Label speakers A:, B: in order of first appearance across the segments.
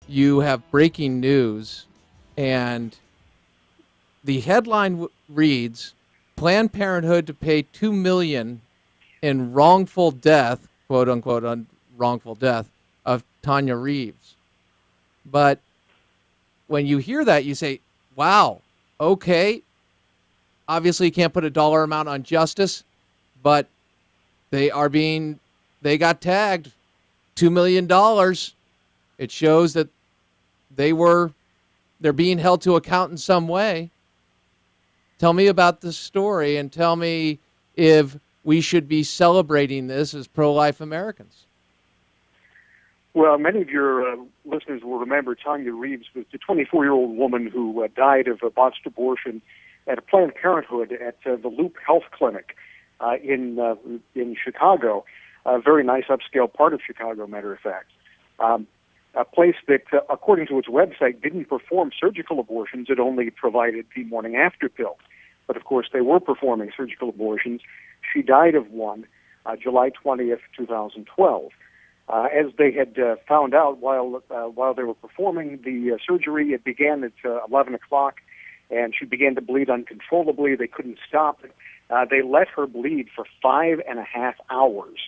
A: you have breaking news, and the headline reads, Planned Parenthood to pay $2 million in wrongful death, quote unquote, wrongful death of Tanya Reeves. But when you hear that, you say, wow, okay, obviously you can't put a dollar amount on justice, but they are being, they got tagged $2 million. It shows that they were, they're being held to account in some way. Tell me about the story and tell me if we should be celebrating this as pro-life Americans.
B: Well, many of your listeners will remember Tanya Reeves was the 24-year-old woman who died of a botched abortion at a Planned Parenthood at the Loop Health Clinic in Chicago, a very nice upscale part of Chicago, matter of fact. A place that, according to its website, didn't perform surgical abortions. It only provided the morning after pill. But, of course, they were performing surgical abortions. She died of one July 20th, 2012. As they had found out while they were performing the surgery, it began at 11 o'clock, and she began to bleed uncontrollably. They couldn't stop it. They let her bleed for 5.5 hours.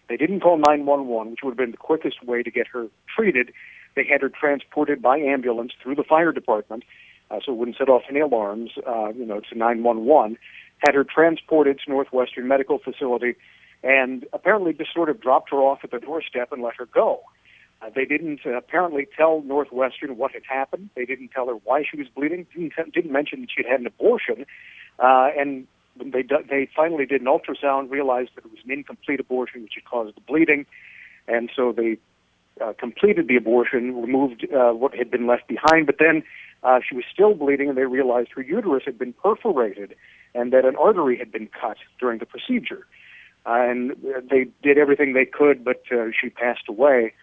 B: They didn't call 911, which would have been the quickest way to get her treated. They had her transported by ambulance through the fire department, so it wouldn't set off any alarms, to 911. Had her transported to Northwestern Medical Facility, and apparently just sort of dropped her off at the doorstep and let her go. They didn't apparently tell Northwestern what had happened. They didn't tell her why she was bleeding. Didn't mention that she'd had an abortion, and when they finally did an ultrasound, realized that it was an incomplete abortion, which had caused the bleeding, and so they completed the abortion, removed what had been left behind, but then she was still bleeding, and they realized her uterus had been perforated and that an artery had been cut during the procedure. And they did everything they could, but she passed away.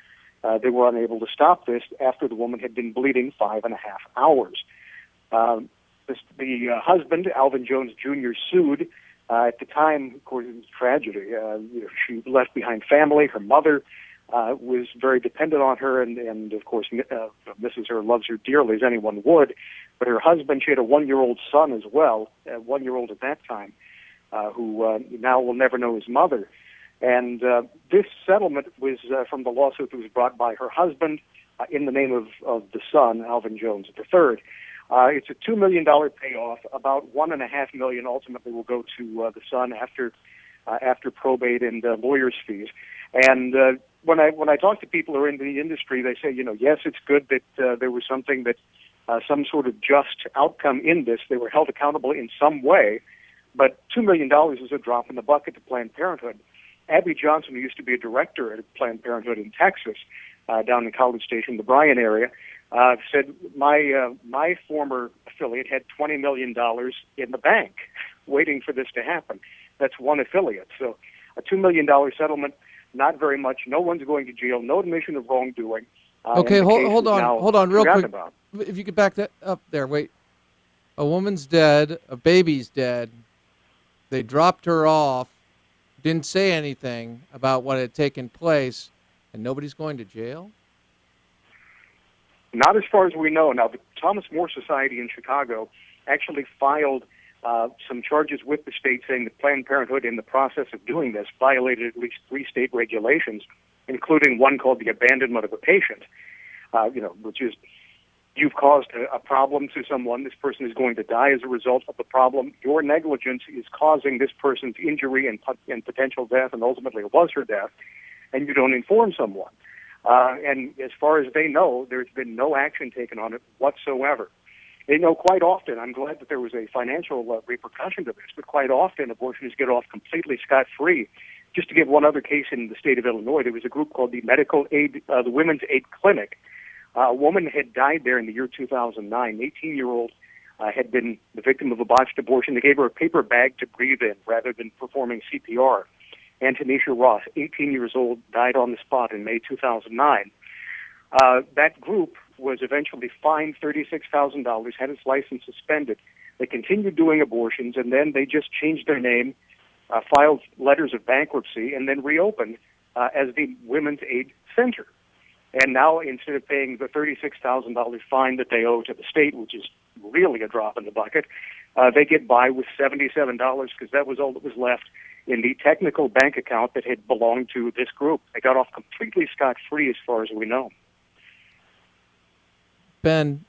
B: They were unable to stop this after the woman had been bleeding 5.5 hours. The husband, Alvin Jones Jr., sued. At the time, of course, it was a tragedy. She left behind family. Her mother was very dependent on her, and of course, misses her, loves her dearly, as anyone would. But her husband, she had a 1-year-old son as well, 1-year-old at that time, who now will never know his mother. And this settlement was from the lawsuit that was brought by her husband in the name of the son, Alvin Jones III. It's a $2 million payoff. About $1.5 million ultimately will go to the son after probate and lawyers' fees. And when I talk to people who are in the industry, they say, yes, it's good that there was something that some sort of just outcome in this. They were held accountable in some way, but $2 million is a drop in the bucket to Planned Parenthood. Abby Johnson, who used to be a director at Planned Parenthood in Texas, down in College Station, the Bryan area, said my former affiliate had $20 million in the bank waiting for this to happen. That's one affiliate. So a $2 million settlement, not very much. No one's going to jail. No admission of wrongdoing.
A: Okay, hold on real quick.
B: About.
A: If you could back that up there. Wait. A woman's dead. A baby's dead. They dropped her off. Didn't say anything about what had taken place, and nobody's going to jail?
B: Not as far as we know. Now, the Thomas More Society in Chicago actually filed some charges with the state saying that Planned Parenthood, in the process of doing this, violated at least 3 state regulations, including one called the abandonment of a patient, which is you've caused a problem to someone. This person is going to die as a result of the problem. Your negligence is causing this person's injury and potential death, and ultimately it was her death, and you don't inform someone. And as far as they know, there's been no action taken on it whatsoever. They know quite often, I'm glad that there was a financial repercussion to this, but quite often abortionists get off completely scot-free. Just to give one other case in the state of Illinois, there was a group called the the Women's Aid Clinic. A woman had died there in the year 2009. 18-year-old had been the victim of a botched abortion. They gave her a paper bag to breathe in rather than performing CPR. Antonisha Ross, 18 years old, died on the spot in May 2009. That group was eventually fined $36,000, had its license suspended. They continued doing abortions, and then they just changed their name, filed letters of bankruptcy, and then reopened as the Women's Aid Center. And now, instead of paying the $36,000 fine that they owe to the state, which is really a drop in the bucket, they get by with $77 because that was all that was left in the technical bank account that had belonged to this group. They got off completely scot-free as far as we know.
A: Ben,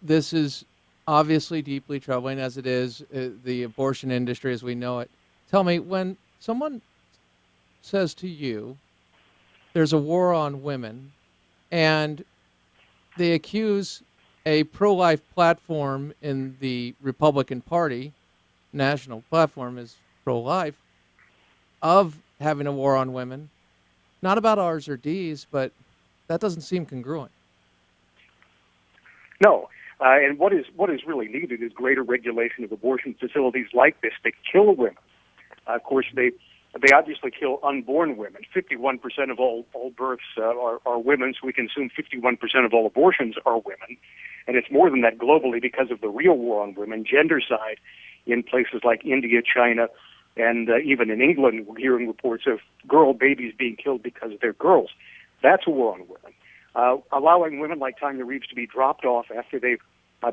A: this is obviously deeply troubling, as it is the abortion industry as we know it. Tell me, when someone says to you, there's a war on women, and they accuse a pro-life platform in the Republican Party, national platform is pro-life, of having a war on women, not about R's or D's, but that doesn't seem congruent.
B: No. And what is really needed is greater regulation of abortion facilities like this that kill women. Of course, they obviously kill unborn women. 51% of all births are women, so we can assume 51% of all abortions are women. And it's more than that globally because of the real war on women, gendercide, in places like India, China, and even in England, we're hearing reports of girl babies being killed because they're girls. That's a war on women. Allowing women like Tanya Reeves to be dropped off after they've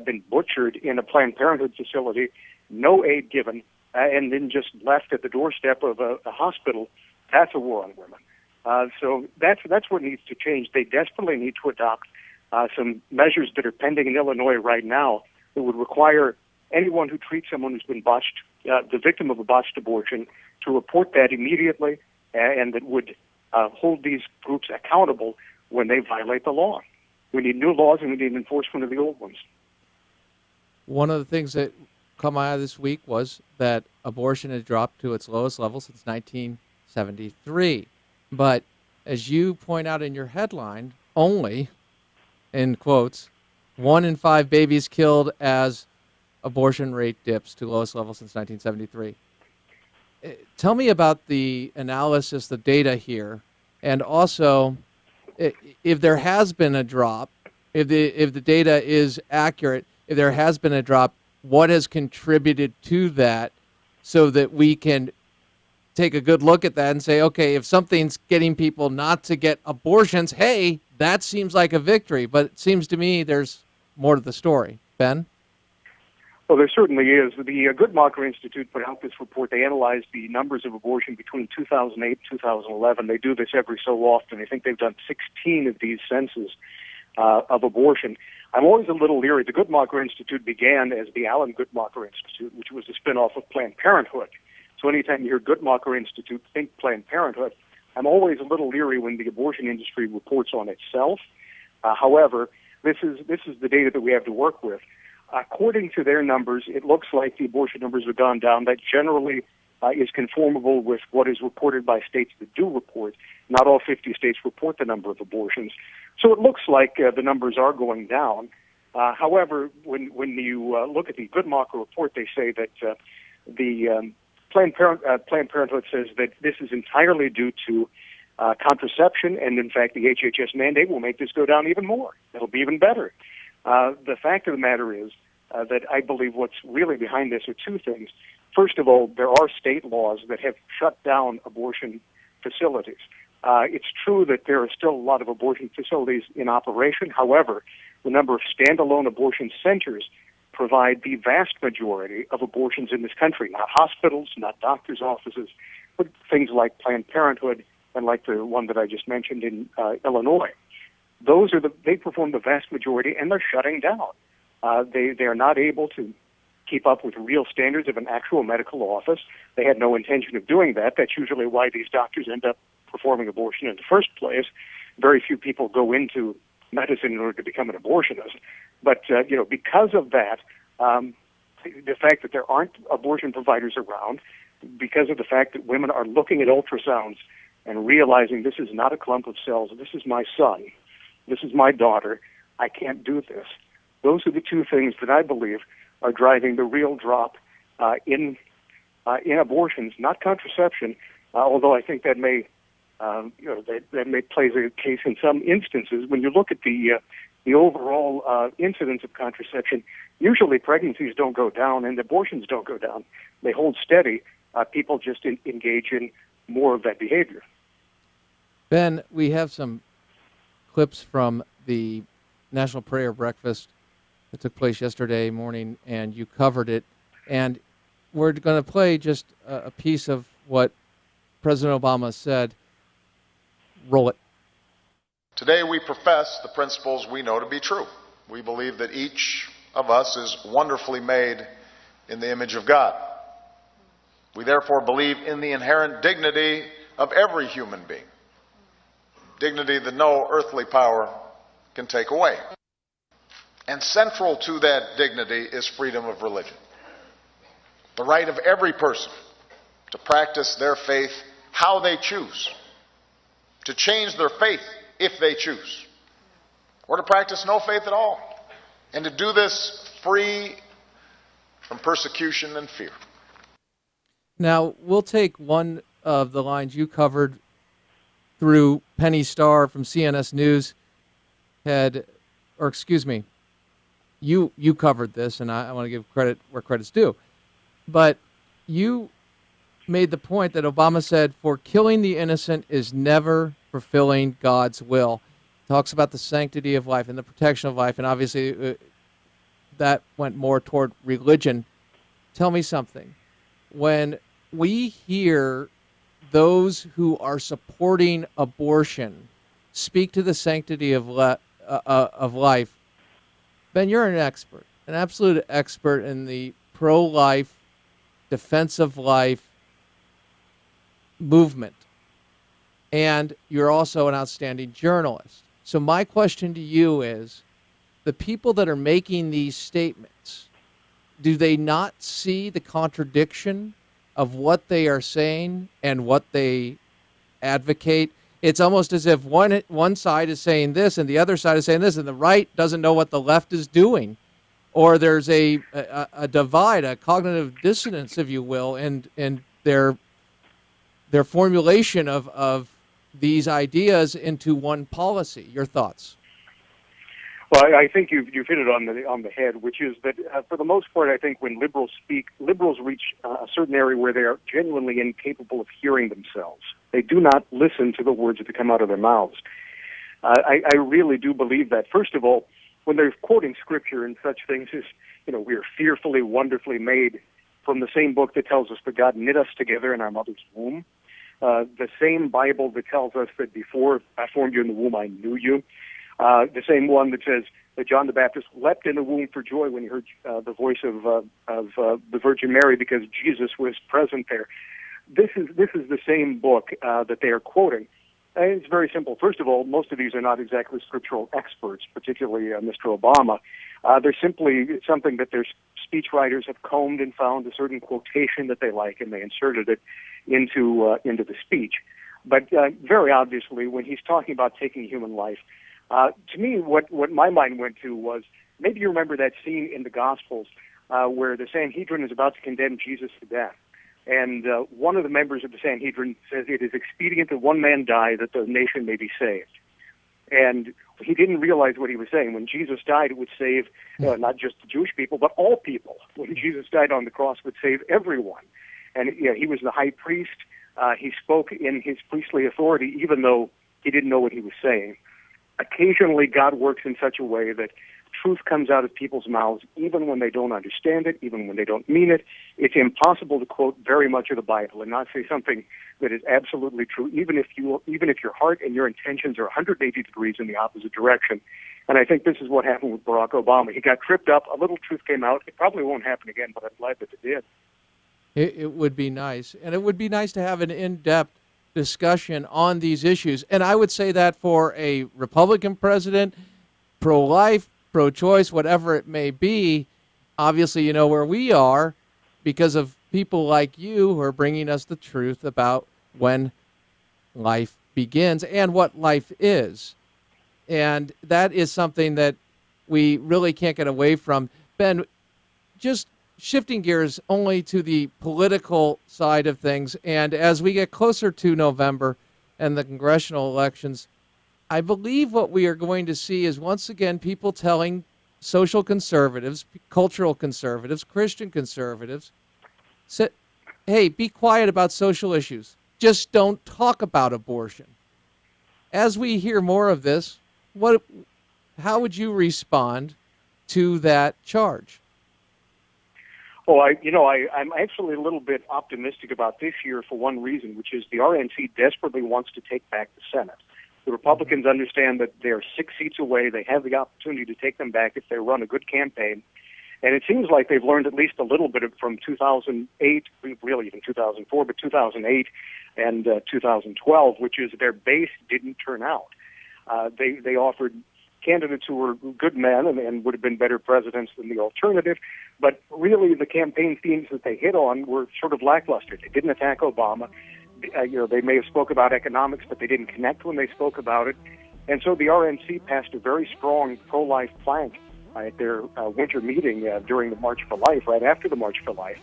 B: been butchered in a Planned Parenthood facility, no aid given, and then just left at the doorstep of a hospital, that's a war on women. So that's what needs to change. They desperately need to adopt some measures that are pending in Illinois right now that would require anyone who treats someone who's been botched, the victim of a botched abortion, to report that immediately, and that would hold these groups accountable when they violate the law. We need new laws, and we need enforcement of the old ones.
A: One of the things that come out of this week was that abortion has dropped to its lowest level since 1973. But as you point out in your headline, only, in quotes, 1 in 5 babies killed as abortion rate dips to lowest level since 1973. Tell me about the analysis, the data here, and also if there has been a drop, if the data is accurate, if there has been a drop, what has contributed to that so that we can take a good look at that and say, okay, if something's getting people not to get abortions, hey, that seems like a victory. But it seems to me there's more to the story. Ben?
B: Well, there certainly is. The Guttmacher Institute put out this report. They analyzed the numbers of abortion between 2008 and 2011. They do this every so often. I think they've done 16 of these census of abortion. I'm always a little leery. The Guttmacher Institute began as the Alan Guttmacher Institute, which was a spinoff of Planned Parenthood. So anytime you hear Guttmacher Institute, think Planned Parenthood. I'm always a little leery when the abortion industry reports on itself. However, this is the data that we have to work with. According to their numbers, it looks like the abortion numbers have gone down. That generally is conformable with what is reported by states that do report. Not all 50 states report the number of abortions. So it looks like the numbers are going down. However, when you look at the Guttmacher report, they say that the Planned Parenthood says that this is entirely due to contraception, and in fact, the HHS mandate will make this go down even more. It'll be even better. The fact of the matter is that I believe what's really behind this are two things. First of all, there are state laws that have shut down abortion facilities. It's true that there are still a lot of abortion facilities in operation. However, the number of standalone abortion centers provide the vast majority of abortions in this country, not hospitals, not doctors' offices, but things like Planned Parenthood and like the one that I just mentioned in Illinois. They perform the vast majority, and they're shutting down. They are not able to keep up with real standards of an actual medical office. They had no intention of doing that. That's usually why these doctors end up performing abortion in the first place. Very few people go into medicine in order to become an abortionist. But, because of that, the fact that there aren't abortion providers around, because of the fact that women are looking at ultrasounds and realizing this is not a clump of cells, this is my son, this is my daughter, I can't do this. Those are the two things that I believe are driving the real drop in abortions, not contraception. Although I think that may, that may play the case in some instances. When you look at the overall incidence of contraception, usually pregnancies don't go down and abortions don't go down. They hold steady. People just engage in more of that behavior.
A: Ben, we have some clips from the National Prayer Breakfast that took place yesterday morning, and you covered it. And we're going to play just a piece of what President Obama said. Roll it.
C: Today we profess the principles we know to be true. We believe that each of us is wonderfully made in the image of God. We therefore believe in the inherent dignity of every human being, dignity that no earthly power can take away. And central to that dignity is freedom of religion, the right of every person to practice their faith how they choose, to change their faith if they choose, or to practice no faith at all, and to do this free from persecution and fear.
A: Now, we'll take one of the lines you covered through Penny Starr from CNS News. You covered this, and I want to give credit where credit's due. But you made the point that Obama said, for killing the innocent is never fulfilling God's will. Talks about the sanctity of life and the protection of life, and obviously that went more toward religion. Tell me something. When we hear those who are supporting abortion speak to the sanctity of life, Ben, you're an expert, an absolute expert in the pro-life, defense of life movement. And you're also an outstanding journalist. So my question to you is, the people that are making these statements, do they not see the contradiction of what they are saying and what they advocate? It's almost as if one side is saying this and the other side is saying this, and the right doesn't know what the left is doing. Or there's a divide, a cognitive dissonance, if you will, in their formulation of these ideas into one policy. Your thoughts?
B: Well, I think you've hit it on the head, which is that for the most part, I think when liberals speak, liberals reach a certain area where they are genuinely incapable of hearing themselves. They do not listen to the words that come out of their mouths. I really do believe that. First of all, when they're quoting scripture and such things as, we are fearfully, wonderfully made, from the same book that tells us that God knit us together in our mother's womb, the same Bible that tells us that before I formed you in the womb, I knew you, the same one that says that John the Baptist leapt in the womb for joy when he heard the voice of the Virgin Mary because Jesus was present there. This is the same book that they are quoting. And it's very simple. First of all, most of these are not exactly scriptural experts, particularly Mr. Obama. They're simply something that their speechwriters have combed and found a certain quotation that they like, and they inserted it into the speech. But very obviously, when he's talking about taking human life, to me, what my mind went to was, maybe you remember that scene in the Gospels where the Sanhedrin is about to condemn Jesus to death. And one of the members of the Sanhedrin says it is expedient that one man die that the nation may be saved. And he didn't realize what he was saying. When Jesus died, it would save not just the Jewish people, but all people. When Jesus died on the cross, it would save everyone. And he was the high priest. He spoke in his priestly authority, even though he didn't know what he was saying. Occasionally, God works in such a way that truth comes out of people's mouths, even when they don't understand it, even when they don't mean it. It's impossible to quote very much of the Bible and not say something that is absolutely true, even if your heart and your intentions are 180 degrees in the opposite direction. And I think this is what happened with Barack Obama. He got tripped up. A little truth came out. It probably won't happen again, but I'm glad that it did.
A: It would be nice. And it would be nice to have an in-depth discussion on these issues. And I would say that for a Republican president, pro-life, pro-choice, whatever it may be, obviously you know where we are because of people like you who are bringing us the truth about when life begins and what life is. And that is something that we really can't get away from. Ben, just shifting gears only to the political side of things, and as we get closer to November and the congressional elections, I believe what we are going to see is once again people telling social conservatives, cultural conservatives, Christian conservatives, hey, be quiet about social issues. Just don't talk about abortion. As we hear more of this, how would you respond to that charge?
B: Well, I'm actually a little bit optimistic about this year for one reason, which is the RNC desperately wants to take back the Senate. The Republicans understand that they're 6 seats away. They have the opportunity to take them back if they run a good campaign. And it seems like they've learned at least a little bit from 2008, really even 2004, but 2008 and 2012, which is their base didn't turn out. They offered candidates who were good men and would have been better presidents than the alternative, but really the campaign themes that they hit on were sort of lackluster. They didn't attack Obama. They may have spoke about economics, but they didn't connect when they spoke about it. And so the RNC passed a very strong pro-life plank at their winter meeting during the March for Life, right after the March for Life,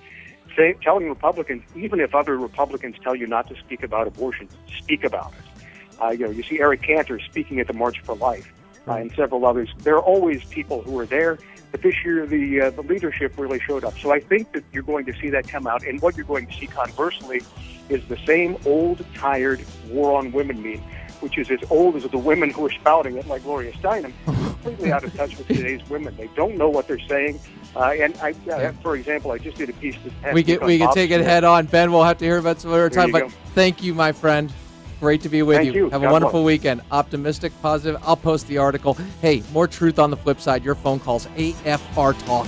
B: telling Republicans, even if other Republicans tell you not to speak about abortion, speak about it. You see Eric Cantor speaking at the March for Life. And several others. There are always people who are there, but this year the leadership really showed up. So I think that you're going to see that come out, and what you're going to see conversely is the same old, tired war on women meme, which is as old as the women who are spouting it, like Gloria Steinem, completely out of touch with today's women. They don't know what they're saying. For example, I just did a piece this past week on
A: we can
B: Bob
A: take it
B: Smith.
A: head on. Ben, we'll have to hear about some other time, but
B: go.
A: thank you, my friend. Great to be with
B: Thank you.
A: Have a
B: God
A: wonderful
B: bless.
A: weekend. Optimistic, positive. I'll post the article. Hey, more truth on the flip side. Your phone calls, AFR Talk.